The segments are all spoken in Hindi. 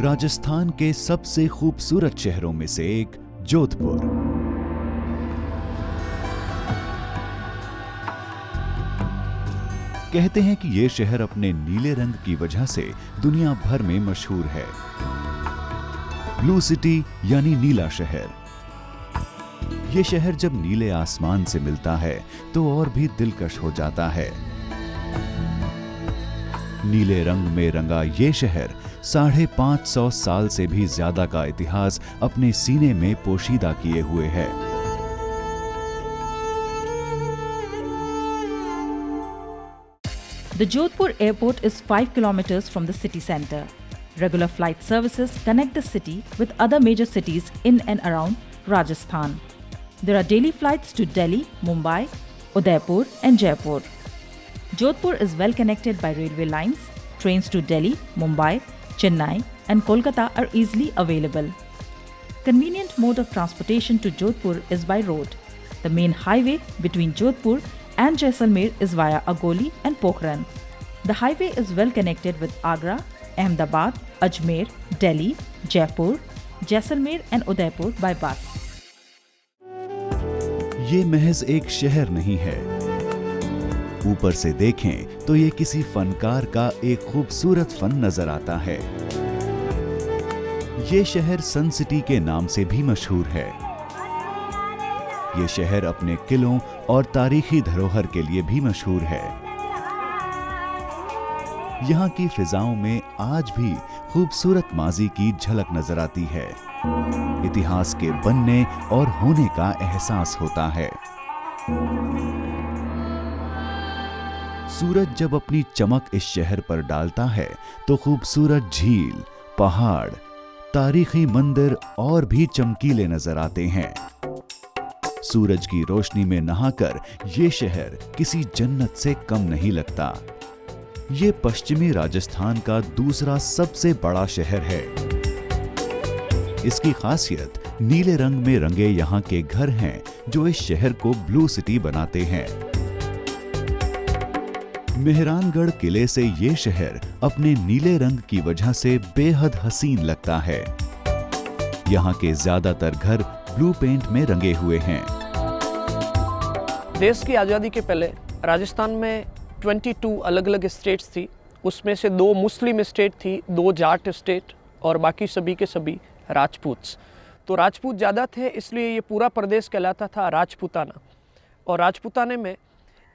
राजस्थान के सबसे खूबसूरत शहरों में से एक जोधपुर। कहते हैं कि ये शहर अपने नीले रंग की वजह से दुनिया भर में मशहूर है। ब्लू सिटी यानी नीला शहर। ये शहर जब नीले आसमान से मिलता है तो और भी दिलकश हो जाता है। नीले रंग में रंगा ये शहर 550 साल से भी ज्यादा का इतिहास अपने सीने में पोशीदा किए हुए है। The Jodhpur airport is 5 kilometers from the city center. Regular flight services connect the city with other major cities in and around Rajasthan. There are daily flights to Delhi, Mumbai, Udaipur and Jaipur. Jodhpur is well connected by railway lines. Trains to Delhi, Mumbai, Chennai and Kolkata are easily available. Convenient mode of transportation to Jodhpur is by road. The main highway between Jodhpur and Jaisalmer is via Agoli and Pokhran. The highway is well connected with Agra, Ahmedabad, Ajmer, Delhi, Jaipur, Jaisalmer and Udaipur by bus. ये महज एक शहर नहीं है। ऊपर से देखें तो ये किसी फनकार का एक खूबसूरत फन नजर आता है। ये शहर सन सिटी के नाम से भी मशहूर है। ये शहर अपने किलों और तारीखी धरोहर के लिए भी मशहूर है। यहाँ की फिजाओं में आज भी खूबसूरत माजी की झलक नजर आती है। इतिहास के बनने और होने का एहसास होता है। सूरज जब अपनी चमक इस शहर पर डालता है तो खूबसूरत झील, पहाड़, तारीखी मंदिर और भी चमकीले नजर आते हैं। सूरज की रोशनी में नहाकर ये शहर किसी जन्नत से कम नहीं लगता। ये पश्चिमी राजस्थान का दूसरा सबसे बड़ा शहर है। इसकी खासियत नीले रंग में रंगे यहाँ के घर हैं जो इस शहर को ब्लू सिटी बनाते हैं। मेहरानगढ़ किले से ये शहर अपने नीले रंग की वजह से बेहद हसीन लगता है। यहाँ के ज्यादातर घर ब्लू पेंट में रंगे हुए हैं। देश की आज़ादी के पहले राजस्थान में 22 अलग अलग स्टेट्स थी। उसमें से 2 मुस्लिम स्टेट थी, 2 जाट स्टेट और बाकी सभी के सभी राजपूत। तो राजपूत ज़्यादा थे, इसलिए ये पूरा प्रदेश कहलाता था राजपूताना। और राजपूताने में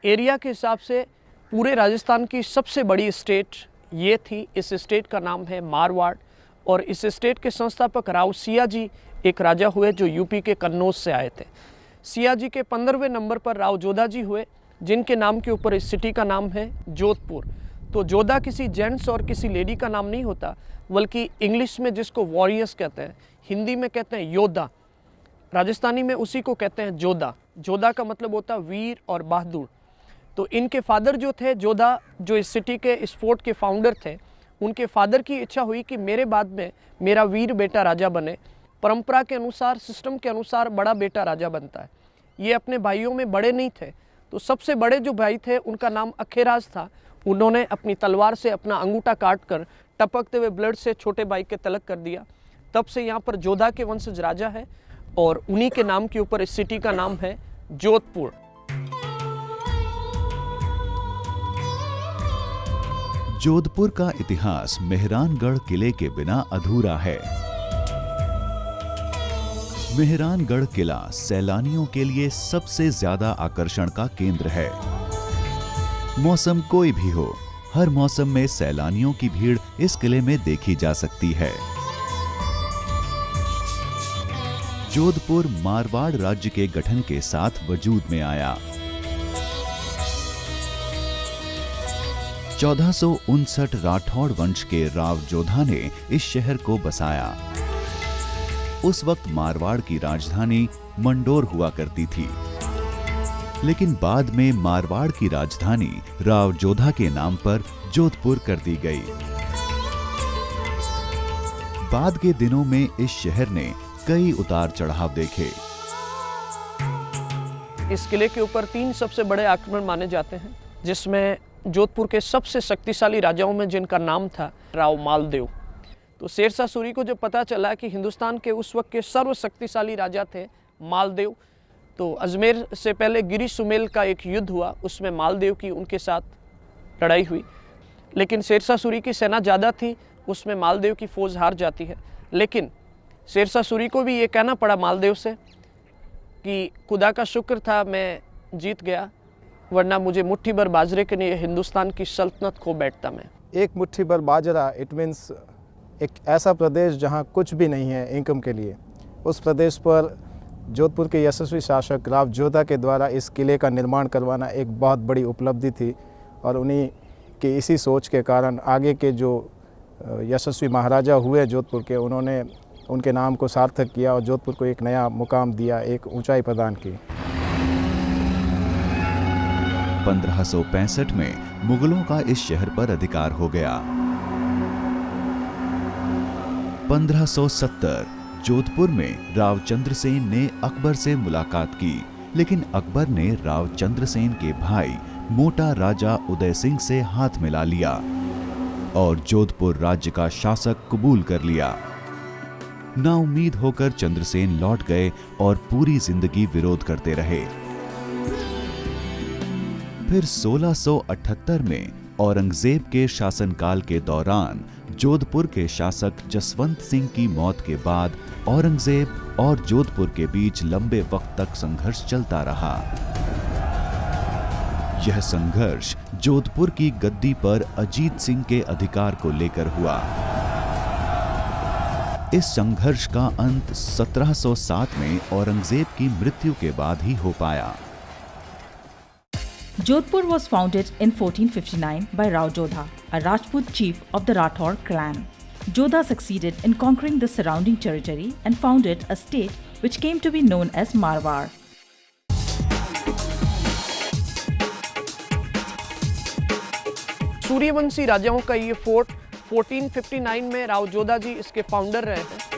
एरिया के हिसाब से पूरे राजस्थान की सबसे बड़ी स्टेट ये थी। इस स्टेट का नाम है मारवाड़। और इस स्टेट के संस्थापक राव सियाजी एक राजा हुए जो यूपी के कन्नौज से आए थे। सियाजी के 15वें नंबर पर राव जोधा जी हुए, जिनके नाम के ऊपर इस सिटी का नाम है जोधपुर। तो जोधा किसी जेंट्स और किसी लेडी का नाम नहीं होता, बल्कि इंग्लिश में जिसको वॉरियर्स कहते हैं, हिंदी में कहते हैं योद्धा, राजस्थानी में उसी को कहते हैं जोधा। जोधा का मतलब होता है वीर और बहादुर। तो इनके फादर जो थे जोधा, जो इस सिटी के इस फोर्ट के फाउंडर थे, उनके फादर की इच्छा हुई कि मेरे बाद में मेरा वीर बेटा राजा बने। परंपरा के अनुसार, सिस्टम के अनुसार बड़ा बेटा राजा बनता है। ये अपने भाइयों में बड़े नहीं थे, तो सबसे बड़े जो भाई थे उनका नाम अखेराज था। उन्होंने अपनी तलवार से अपना अंगूठा काट कर टपकते हुए ब्लड से छोटे भाई के तलक कर दिया। तब से यहाँ पर जोधा के वंशज राजा है और उन्हीं के नाम के ऊपर इस सिटी का नाम है जोधपुर। जोधपुर का इतिहास मेहरानगढ़ किले के बिना अधूरा है। मेहरानगढ़ किला सैलानियों के लिए सबसे ज्यादा आकर्षण का केंद्र है। मौसम कोई भी हो, हर मौसम में सैलानियों की भीड़ इस किले में देखी जा सकती है। जोधपुर मारवाड़ राज्य के गठन के साथ वजूद में आया। 1459 राठौड़ वंश के राव जोधा ने इस शहर को बसाया। उस वक्त मारवाड़ की राजधानी मंडोर हुआ करती थी, लेकिन बाद में मारवाड़ की राजधानी राव जोधा के नाम पर जोधपुर कर दी गई। बाद के दिनों में इस शहर ने कई उतार चढ़ाव देखे। इस किले के ऊपर 3 सबसे बड़े आक्रमण माने जाते हैं, जिसमें जोधपुर के सबसे शक्तिशाली राजाओं में जिनका नाम था राव मालदेव। तो शेरशाह सूरी को जब पता चला कि हिंदुस्तान के उस वक्त के सर्वशक्तिशाली राजा थे मालदेव, तो अजमेर से पहले गिरी सुमेल का एक युद्ध हुआ, उसमें मालदेव की उनके साथ लड़ाई हुई। लेकिन शेरशाह सूरी की सेना ज़्यादा थी, उसमें मालदेव की फ़ौज हार जाती है। लेकिन शेरशाह सूरी को भी ये कहना पड़ा मालदेव से कि खुदा का शुक्र था मैं जीत गया, वरना मुझे मुट्ठी भर बाजरे के लिए हिंदुस्तान की सल्तनत खो बैठता मैं। एक मुट्ठी भर बाजरा इट मीन्स एक ऐसा प्रदेश जहाँ कुछ भी नहीं है इनकम के लिए। उस प्रदेश पर जोधपुर के यशस्वी शासक राव जोधा के द्वारा इस किले का निर्माण करवाना एक बहुत बड़ी उपलब्धि थी, और उन्हीं की इसी सोच के कारण आगे के जो यशस्वी महाराजा हुए जोधपुर के, उन्होंने उनके नाम को सार्थक किया और जोधपुर को एक नया मुकाम दिया, एक ऊंचाई प्रदान की। 1565 में मुगलों का इस शहर पर अधिकार हो गया। 1570 जोधपुर में राव चंद्रसेन ने अकबर से मुलाकात की, लेकिन अकबर ने राव चंद्रसेन के भाई मोटा राजा उदय सिंह से हाथ मिला लिया और जोधपुर राज्य का शासक कबूल कर लिया। नाउम्मीद होकर चंद्रसेन लौट गए और पूरी जिंदगी विरोध करते रहे। फिर 1678 में औरंगजेब के शासनकाल के दौरान जोधपुर के शासक जसवंत सिंह की मौत के बाद औरंगजेब और जोधपुर के बीच लंबे वक्त तक संघर्ष चलता रहा। यह संघर्ष जोधपुर की गद्दी पर अजीत सिंह के अधिकार को लेकर हुआ। इस संघर्ष का अंत 1707 में औरंगजेब की मृत्यु के बाद ही हो पाया। Jodhpur was founded in 1459 by Rao Jodha, a Rajput chief of the Rathore clan. Jodha succeeded in conquering the surrounding territory and founded a state which came to be known as Marwar. Suryavanshi राजाओं का ये फोर्ट 1459 में राव जोधा जी इसके फाउंडर रहे हैं।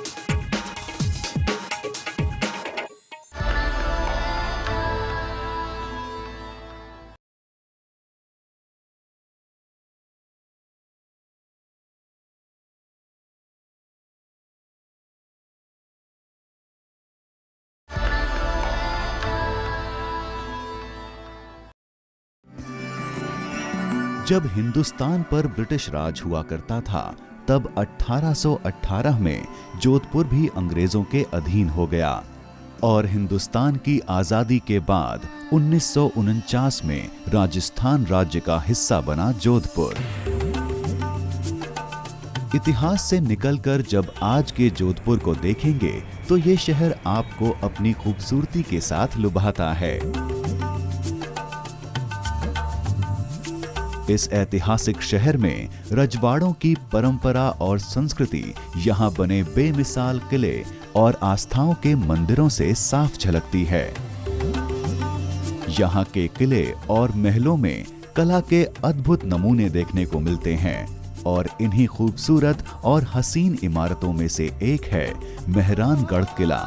जब हिंदुस्तान पर ब्रिटिश राज हुआ करता था, तब 1818 में जोधपुर भी अंग्रेजों के अधीन हो गया और हिंदुस्तान की आजादी के बाद 1949 में राजस्थान राज्य का हिस्सा बना जोधपुर। इतिहास से निकलकर जब आज के जोधपुर को देखेंगे तो ये शहर आपको अपनी खूबसूरती के साथ लुभाता है। इस ऐतिहासिक शहर में रजवाड़ों की परंपरा और संस्कृति यहाँ बने बेमिसाल किले और आस्थाओं के मंदिरों से साफ झलकती है। यहाँ के किले और महलों में कला के अद्भुत नमूने देखने को मिलते हैं और इन्हीं खूबसूरत और हसीन इमारतों में से एक है मेहरानगढ़ किला।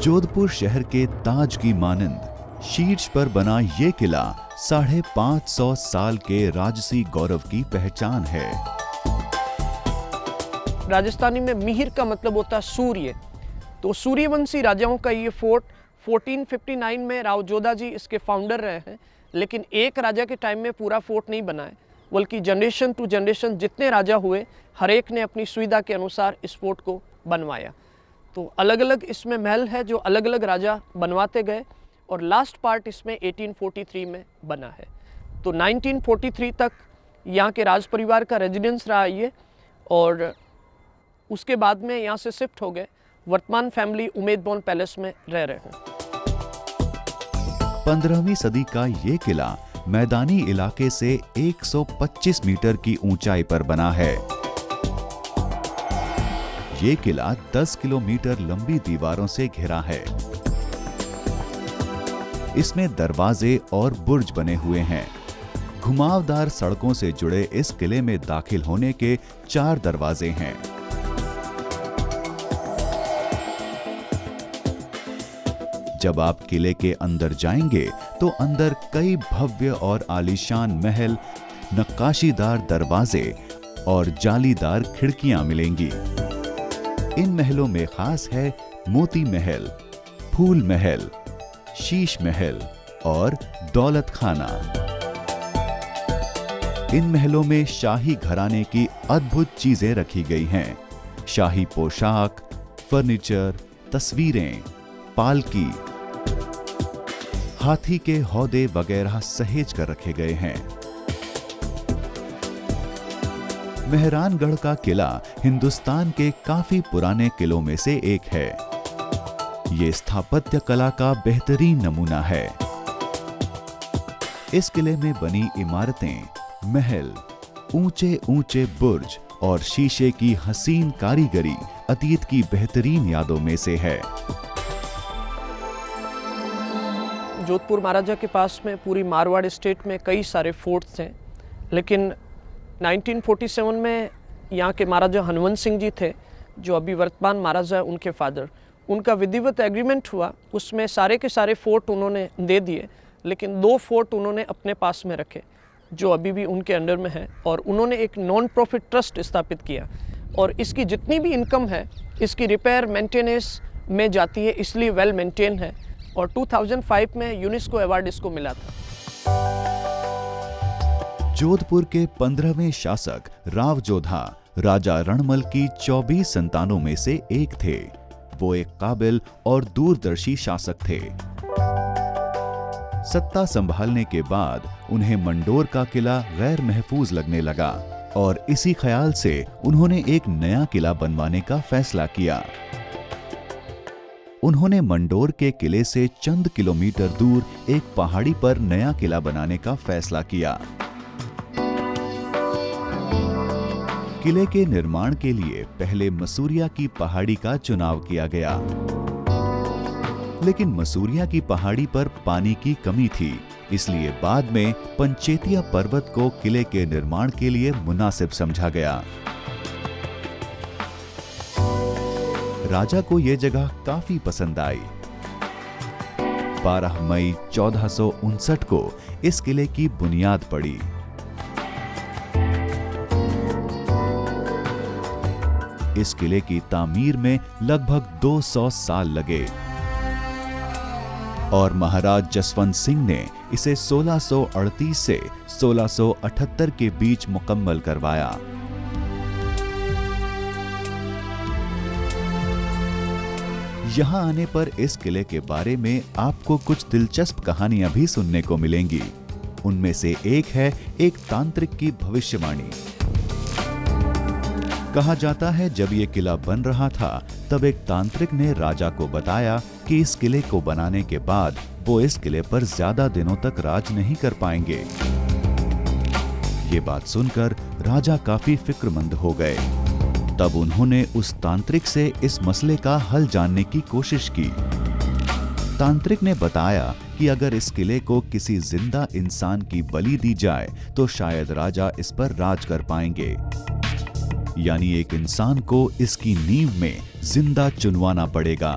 जोधपुर शहर के ताज की मानंद शीर्ष पर बना ये किला 550 साल के राजसी गौरव की पहचान है। राजस्थानी में मिहिर का मतलब होता है सूर्य, तो सूर्यवंशी राजाओं का ये फोर्ट 1459 में राव जोधा जी इसके फाउंडर रहे हैं। लेकिन एक राजा के टाइम में पूरा फोर्ट नहीं बना है, बल्कि जनरेशन टू जनरेशन जितने राजा हुए हर एक ने अपनी सुविधा के अनुसार इस फोर्ट को बनवाया। तो अलग अलग इसमें महल है जो अलग अलग राजा बनवाते गए और लास्ट पार्ट इसमें 1843 में बना है। तो 1943 तक यहाँ के राज परिवार का रेजिडेंस रहा ये, और उसके बाद में यहाँ से शिफ्ट हो गए। वर्तमान फैमिली उमेदबोन पैलेस में रह रहे हैं। 15वीं सदी का ये किला मैदानी इलाके से 125 मीटर की ऊंचाई पर बना है। ये किला 10 किलोमीटर लंबी दीवारों से घिरा है। इसमें दरवाजे और बुर्ज बने हुए हैं। घुमावदार सड़कों से जुड़े इस किले में दाखिल होने के 4 दरवाजे हैं। जब आप किले के अंदर जाएंगे तो अंदर कई भव्य और आलीशान महल, नक्काशीदार दरवाजे और जालीदार खिड़कियां मिलेंगी। इन महलों में खास है मोती महल, फूल महल, शीश महल और दौलत खाना। इन महलों में शाही घराने की अद्भुत चीजें रखी गई हैं। शाही पोशाक, फर्नीचर, तस्वीरें, पालकी, हाथी के हौदे वगैरह सहेज कर रखे गए हैं। मेहरानगढ़ का किला हिंदुस्तान के काफी पुराने किलों में से एक है। ये स्थापत्य कला का बेहतरीन नमूना है। इस किले में बनी इमारतें, महल, ऊंचे ऊंचे बुर्ज और शीशे की हसीन कारीगरी अतीत की बेहतरीन यादों में से है। जोधपुर महाराजा के पास में पूरी मारवाड़ स्टेट में कई सारे फोर्ट्स हैं, लेकिन 1947 में यहाँ के महाराजा हनुमंत सिंह जी थे, जो अभी वर्तमान महाराजा उनके फादर, उनका विधिवत एग्रीमेंट हुआ। उसमें सारे के सारे फोर्ट उन्होंने दे दिए, लेकिन 2 फोर्ट उन्होंने अपने पास में रखे जो अभी भी उनके अंडर में है। और उन्होंने एक नॉन प्रॉफिट ट्रस्ट स्थापित किया और इसकी जितनी भी इनकम है इसकी रिपेयर मेंटेनेंस में जाती है, इसलिए वेल मेंटेन है। और 2005 में यूनेस्को अवार्ड इसको मिला था। जोधपुर के 15वें शासक राव जोधा राजा रणमल की 24 संतानों में से एक थे। वो एक काबिल और दूरदर्शी शासक थे। सत्ता संभालने के बाद उन्हें मंडोर का किला गैर महफूज लगने लगा और इसी ख्याल से उन्होंने एक नया किला बनवाने का फैसला किया। उन्होंने मंडोर के किले से चंद किलोमीटर दूर एक पहाड़ी पर नया किला बनाने का फैसला किया। किले के निर्माण के लिए पहले मसूरिया की पहाड़ी का चुनाव किया गया, लेकिन मसूरिया की पहाड़ी पर पानी की कमी थी, इसलिए बाद में पंचेतिया पर्वत को किले के निर्माण के लिए मुनासिब समझा गया। राजा को यह जगह काफी पसंद आई। 12 मई 1459 को इस किले की बुनियाद पड़ी। इस किले की तामीर में लगभग 200 साल लगे और महाराज जसवंत सिंह ने इसे 1638 से 1678 के बीच मुकम्मल करवाया। यहाँ आने पर इस किले के बारे में आपको कुछ दिलचस्प कहानियां भी सुनने को मिलेंगी। उनमें से एक है एक तांत्रिक की भविष्यवाणी। कहा जाता है जब ये किला बन रहा था तब एक तांत्रिक ने राजा को बताया कि इस किले को बनाने के बाद वो इस किले पर ज्यादा दिनों तक राज नहीं कर पाएंगे। ये बात सुनकर राजा काफी फिक्रमंद हो गए। तब उन्होंने उस तांत्रिक से इस मसले का हल जानने की कोशिश की। तांत्रिक ने बताया कि अगर इस किले को किसी जिंदा इंसान की बलि दी जाए तो शायद राजा इस पर राज कर पाएंगे, यानी एक इंसान को इसकी नींव में जिंदा चुनवाना पड़ेगा।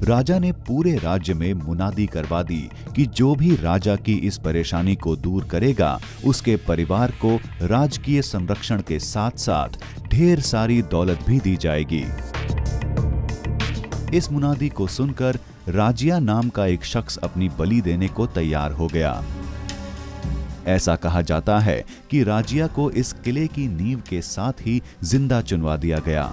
राजा ने पूरे राज्य में मुनादी करवा दी कि जो भी राजा की इस परेशानी को दूर करेगा उसके परिवार को राजकीय संरक्षण के साथ साथ ढेर सारी दौलत भी दी जाएगी। इस मुनादी को सुनकर राजिया नाम का एक शख्स अपनी बलि देने को तैयार हो गया। ऐसा कहा जाता है कि राजिया को इस किले की नींव के साथ ही जिंदा चुनवा दिया गया।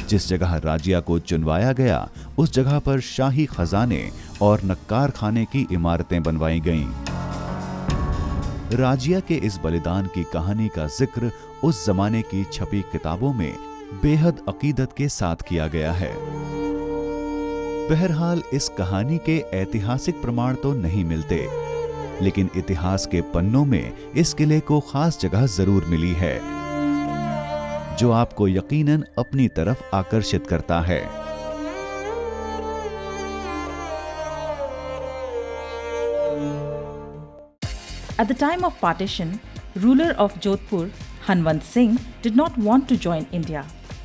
जिस जगह राजिया को चुनवाया गया उस जगह पर शाही खजाने और नक्कार खाने की इमारतें बनवाई गईं। राजिया के इस बलिदान की कहानी का जिक्र उस जमाने की छपी किताबों में बेहद अकीदत के साथ किया गया है। बहरहाल इस कहानी के ऐतिहासिक प्रमाण तो नहीं मिलते, लेकिन इतिहास के पन्नों में इस किले को खास जगह जरूर मिली है, जो आपको यकीनन अपनी तरफ आकर्षित करता है। At the time of partition, ruler of Jodhpur, Hanwant Singh, did not want to join India,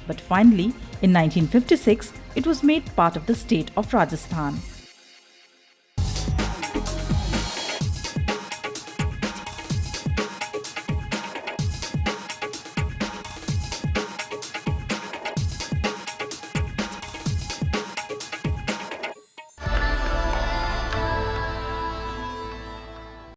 but finally In 1956, it was made part of the state of Rajasthan.